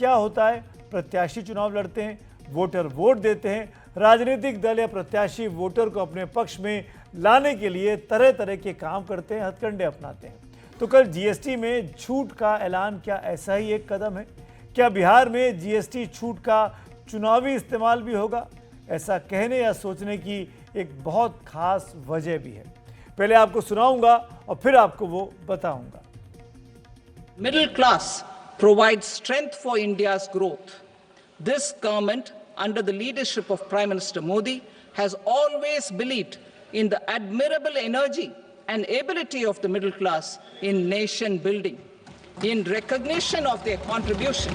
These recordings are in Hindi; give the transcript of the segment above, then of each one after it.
क्या होता है? प्रत्याशी चुनाव लड़ते हैं, वोटर वोट देते हैं, राजनीतिक दल या प्रत्याशी वोटर को अपने पक्ष में लाने के लिए तरह तरह के काम करते हैं, हथकंडे अपनाते हैं। तो कल जीएसटी में छूट का ऐलान क्या ऐसा ही एक कदम है? क्या बिहार में जीएसटी छूट का चुनावी इस्तेमाल भी होगा? ऐसा कहने या सोचने की एक बहुत खास वजह भी है। पहले आपको सुनाऊंगा और फिर आपको वो बताऊंगा। Middle class provides strength for India's growth. This government, under the leadership of Prime Minister Modi, has always believed in the admirable energy and ability of the middle class in nation building. In recognition of their contribution,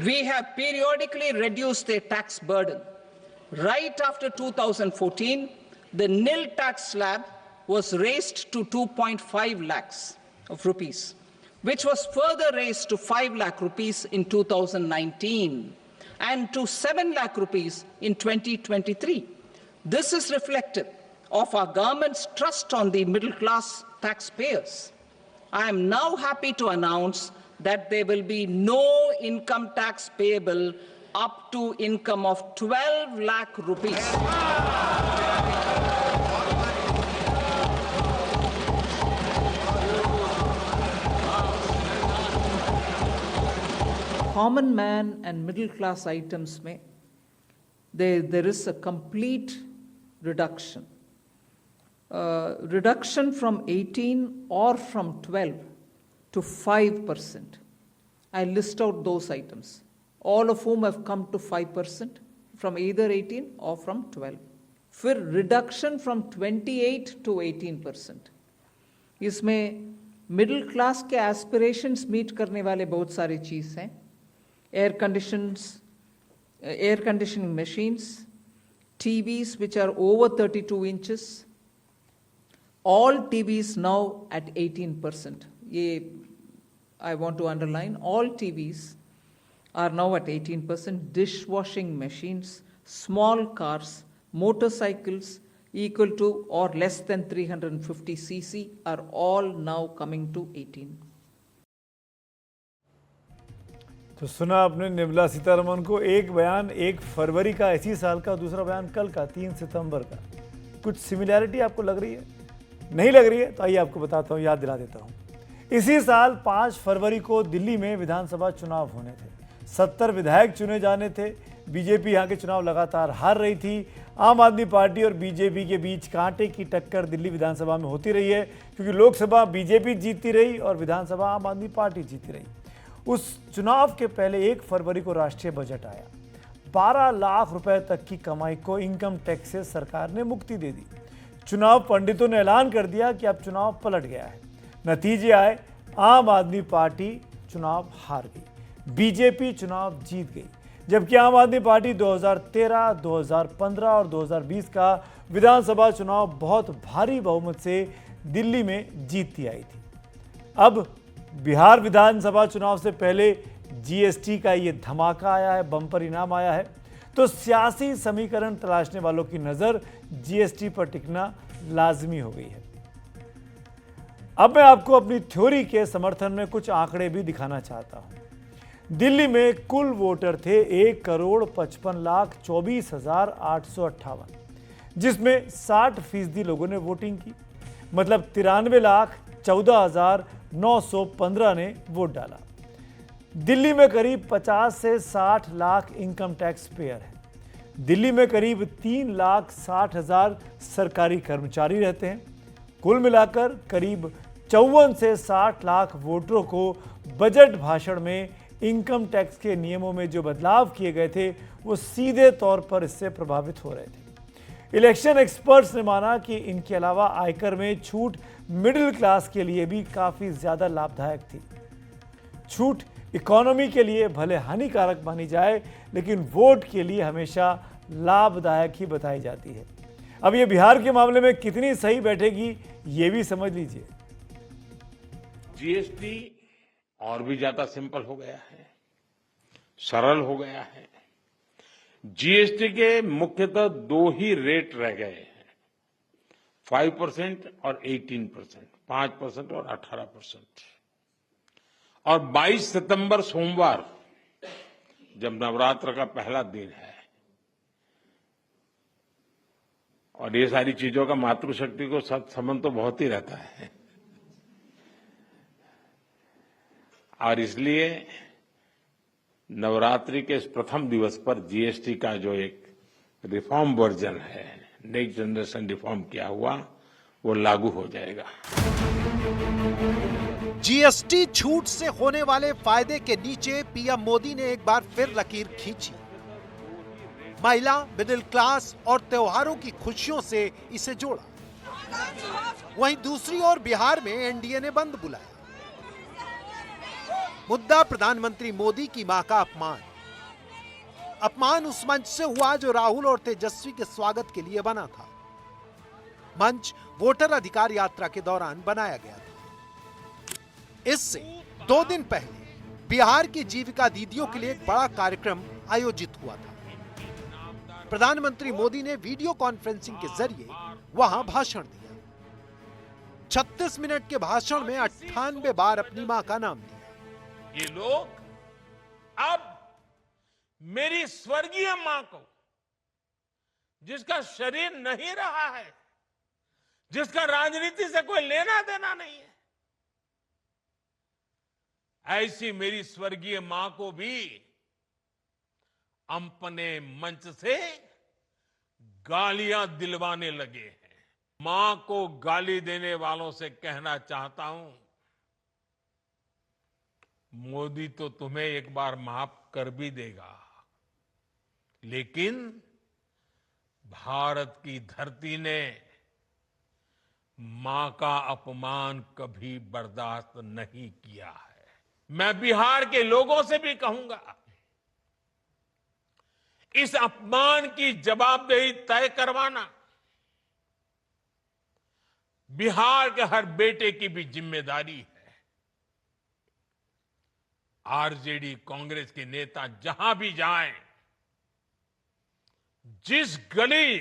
we have periodically reduced their tax burden. Right after 2014, the nil tax slab was raised to 2.5 lakhs of rupees, which was further raised to 5 lakh rupees in 2019 and to 7 lakh rupees in 2023. This is reflective of our government's trust on the middle class taxpayers. I am now happy to announce that there will be no income tax payable up to income of 12 lakh rupees. Common man and middle class items में there is a complete reduction. Reduction from 18 or from 12 to 5%. I list out those items, all of whom have come to 5% from either 18 or from 12. फिर reduction from 28 to 18%. इसमें मिडिल क्लास के एस्पिरेशंस मीट करने वाले बहुत सारी चीज़ हैं। Air conditioning machines, TVs which are over 32 inches, all TVs now at 18%. I want to underline, all TVs are now at 18%. Dishwashing machines, small cars, motorcycles equal to or less than 350 cc are all now coming to 18. तो सुना आपने निर्मला सीतारमण को, एक बयान 1 फरवरी का इसी साल का, दूसरा बयान कल का 3 सितंबर का। कुछ सिमिलैरिटी आपको लग रही है? नहीं लग रही है तो आइए आपको बताता हूँ, याद दिला देता हूँ। इसी साल 5 फरवरी को दिल्ली में विधानसभा चुनाव होने थे। 70 विधायक चुने जाने थे। बीजेपी यहाँ के चुनाव लगातार हार रही थी। आम आदमी पार्टी और बीजेपी के बीच कांटे की टक्कर दिल्ली विधानसभा में होती रही है, क्योंकि लोकसभा बीजेपी जीतती रही और विधानसभा आम आदमी पार्टी जीतती रही। उस चुनाव के पहले 1 फरवरी को राष्ट्रीय बजट आया। 12 लाख रुपए तक की कमाई को इनकम टैक्स से सरकार ने मुक्ति दे दी। चुनाव पंडितों ने ऐलान कर दिया कि अब चुनाव पलट गया है। नतीजे आए, आम आदमी पार्टी चुनाव हार गई, बीजेपी चुनाव जीत गई, जबकि आम आदमी पार्टी 2013, 2015 और 2020 का विधानसभा चुनाव बहुत भारी बहुमत से दिल्ली में जीतती आई थी। अब बिहार विधानसभा चुनाव से पहले जीएसटी का ये धमाका आया है, बम्पर इनाम आया है, तो सियासी समीकरण तलाशने वालों की नजर जीएसटी पर टिकना लाजमी हो गई है। अब मैं आपको अपनी थ्योरी के समर्थन में कुछ आंकड़े भी दिखाना चाहता हूं। दिल्ली में कुल वोटर थे 1,55,24,858, जिसमें 60% लोगों ने वोटिंग की, मतलब 93,14,915 ने वोट डाला। दिल्ली में करीब 50 से 60 लाख इनकम टैक्स पेयर हैं। दिल्ली में करीब 3,60,000 सरकारी कर्मचारी रहते हैं। कुल मिलाकर करीब 54 से 60 लाख वोटरों को बजट भाषण में इनकम टैक्स के नियमों में जो बदलाव किए गए थे वो सीधे तौर पर इससे प्रभावित हो रहे थे। इलेक्शन एक्सपर्ट्स ने माना कि इनके अलावा आयकर में छूट मिडिल क्लास के लिए भी काफी ज्यादा लाभदायक थी। छूट इकोनॉमी के लिए भले हानिकारक मानी जाए, लेकिन वोट के लिए हमेशा लाभदायक ही बताई जाती है। अब ये बिहार के मामले में कितनी सही बैठेगी ये भी समझ लीजिए। जीएसटी और भी ज्यादा सिंपल हो गया है, सरल हो गया है। जीएसटी के मुख्यतः 2 ही रेट रह गए हैं, 5% और 18%, 5% और 18%। और 22 सितंबर सोमवार, जब नवरात्र का पहला दिन है, और ये सारी चीजों का मातृशक्ति को साथ संबंध तो बहुत ही रहता है, और इसलिए नवरात्रि के इस प्रथम दिवस पर जीएसटी का जो एक रिफॉर्म वर्जन है, नेक्स्ट जनरेशन रिफॉर्म किया हुआ, वो लागू हो जाएगा। जीएसटी छूट से होने वाले फायदे के नीचे पीएम मोदी ने एक बार फिर लकीर खींची। महिला, मिडिल क्लास और त्योहारों की खुशियों से इसे जोड़ा। वहीं दूसरी ओर बिहार में एनडीए ने बंद बुलाया। मुद्दा प्रधानमंत्री मोदी की मां का अपमान। अपमान उस मंच से हुआ जो राहुल और तेजस्वी के स्वागत के लिए बना था। मंच वोटर अधिकार यात्रा के दौरान बनाया गया था। इससे 2 दिन पहले बिहार की जीविका दीदियों के लिए एक बड़ा कार्यक्रम आयोजित हुआ था। प्रधानमंत्री मोदी ने वीडियो कॉन्फ्रेंसिंग के जरिए वहां भाषण दिया। 36 मिनट के भाषण में 98 बार अपनी मां का नाम लिया। ये लोग अब मेरी स्वर्गीय मां को, जिसका शरीर नहीं रहा है, जिसका राजनीति से कोई लेना देना नहीं है, ऐसी मेरी स्वर्गीय मां को भी अपने मंच से गालियां दिलवाने लगे हैं। मां को गाली देने वालों से कहना चाहता हूं, मोदी तो तुम्हें एक बार माफ कर भी देगा, लेकिन भारत की धरती ने मां का अपमान कभी बर्दाश्त नहीं किया है। मैं बिहार के लोगों से भी कहूंगा, इस अपमान की जवाबदेही तय करवाना बिहार के हर बेटे की भी जिम्मेदारी है। आरजेडी, कांग्रेस के नेता जहां भी जाएं, जिस गली,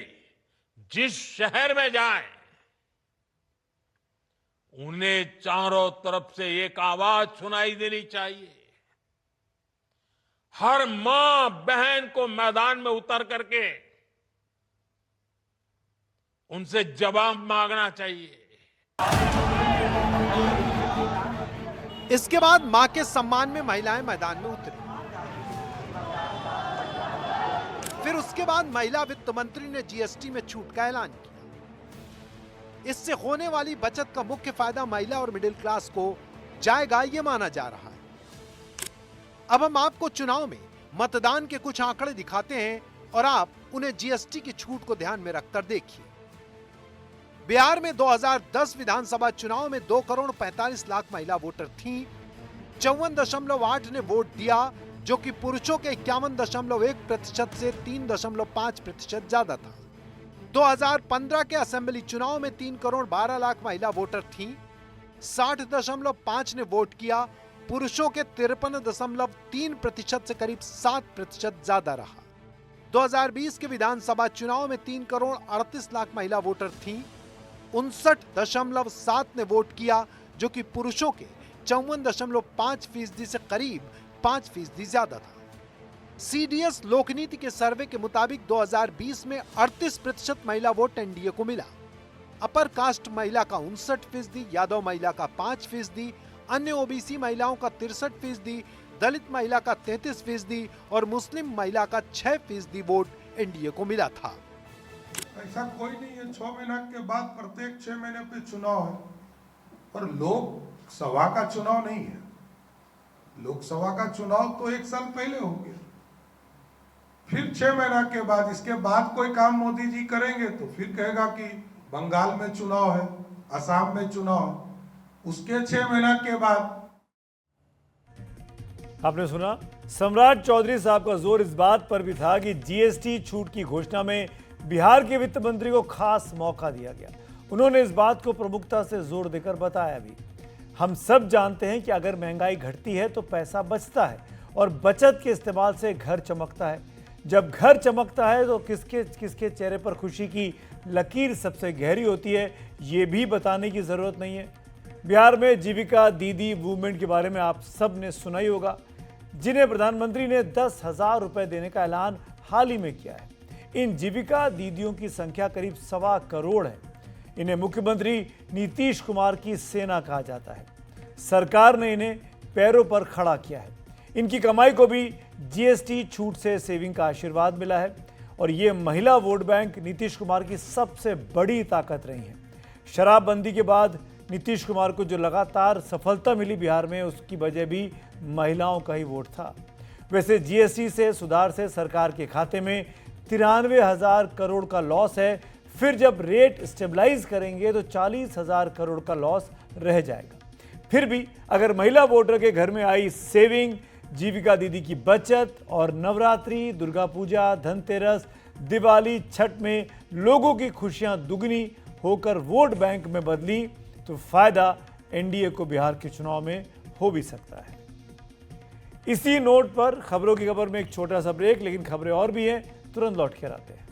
जिस शहर में जाएं, उन्हें चारों तरफ से एक आवाज सुनाई देनी चाहिए। हर मां बहन को मैदान में उतर करके उनसे जवाब मांगना चाहिए। इसके बाद मां के सम्मान में महिलाएं मैदान में उतरी। फिर उसके बाद महिला वित्त मंत्री ने जीएसटी में छूट का ऐलान किया। इससे होने वाली बचत का मुख्य फायदा महिला और मिडिल क्लास को जाएगा, यह माना जा रहा है। अब हम आपको चुनाव में मतदान के कुछ आंकड़े दिखाते हैं और आप उन्हें जीएसटी की छूट को ध्यान में रखकर देखिए। बिहार में 2010 विधानसभा चुनाव में 2 करोड़ 45 लाख महिला वोटर थीं। 54.8 ने वोट दिया, जो कि पुरुषों के 51.1% से 3.5% ज्यादा था। 2015 के असेंबली चुनाव में 3 करोड़ 12 लाख महिला वोटर थीं। 60.5 ने वोट किया, पुरुषों के 53.3% से करीब 7% ज्यादा रहा। 2020 के विधानसभा चुनाव में 3 करोड़ 38 लाख महिला वोटर थीं। 59.7 ने वोट किया, जो कि पुरुषों के 54.5% से करीब 5% ज्यादा था। सीडीएस लोकनीति के सर्वे के मुताबिक 2020 में 38% महिला वोट एनडीए को मिला। अपर कास्ट महिला का 59%, यादव महिला का 5%, अन्य ओबीसी महिलाओं का 63%, दलित महिला का 33% और मुस्लिम महिला का 6% वोट एनडीए को मिला था। ऐसा कोई नहीं है, 6 महीना के बाद प्रत्येक 6 महीने पे चुनाव है, और लोकसभा का चुनाव नहीं है। लोकसभा का चुनाव तो 1 साल पहले हो गया, फिर 6 महीना के बाद, इसके बाद कोई काम मोदी जी करेंगे तो फिर कहेगा कि बंगाल में चुनाव है, असम में चुनाव है, उसके 6 महीना के बाद। आपने सुना, सम्राट चौधरी साहब का जोर इस बात पर भी था कि जीएसटी छूट की घोषणा में बिहार के वित्त मंत्री को खास मौका दिया गया। उन्होंने इस बात को प्रमुखता से जोर देकर बताया भी, हम सब जानते हैं कि अगर महंगाई घटती है तो पैसा बचता है और बचत के इस्तेमाल से घर चमकता है। जब घर चमकता है तो किसके चेहरे पर खुशी की लकीर सबसे गहरी होती है, ये भी बताने की ज़रूरत नहीं है। बिहार में जीविका दीदी मूवमेंट के बारे में आप सब ने सुना ही होगा, जिन्हें प्रधानमंत्री ने 10,000 रुपए देने का ऐलान हाल ही में किया है। इन जीविका दीदियों की संख्या करीब 1.25 करोड़ है। इन्हें मुख्यमंत्री नीतीश कुमार की सेना कहा जाता है। सरकार ने इन्हें पैरों पर खड़ा किया है। इनकी कमाई को भी जीएसटी छूट से सेविंग का आशीर्वाद मिला है और ये महिला वोट बैंक नीतीश कुमार की सबसे बड़ी ताकत रही है। शराबबंदी के बाद नीतीश कुमार को जो लगातार सफलता मिली बिहार में, उसकी वजह भी महिलाओं का ही वोट था। वैसे जीएसटी से सुधार से सरकार के खाते में 93,000 करोड़ का लॉस है। फिर जब रेट स्टेबलाइज करेंगे तो 40,000 करोड़ का लॉस रह जाएगा। फिर भी अगर महिला वोटर के घर में आई सेविंग, जीविका दीदी की बचत और नवरात्रि, दुर्गा पूजा, धनतेरस, दिवाली, छठ में लोगों की खुशियां दुगनी होकर वोट बैंक में बदली, तो फायदा एनडीए को बिहार के चुनाव में हो भी सकता है। इसी नोट पर खबरों की खबर में एक छोटा सा ब्रेक, लेकिन खबरें और भी हैं, तुरंत लौट कर आते हैं।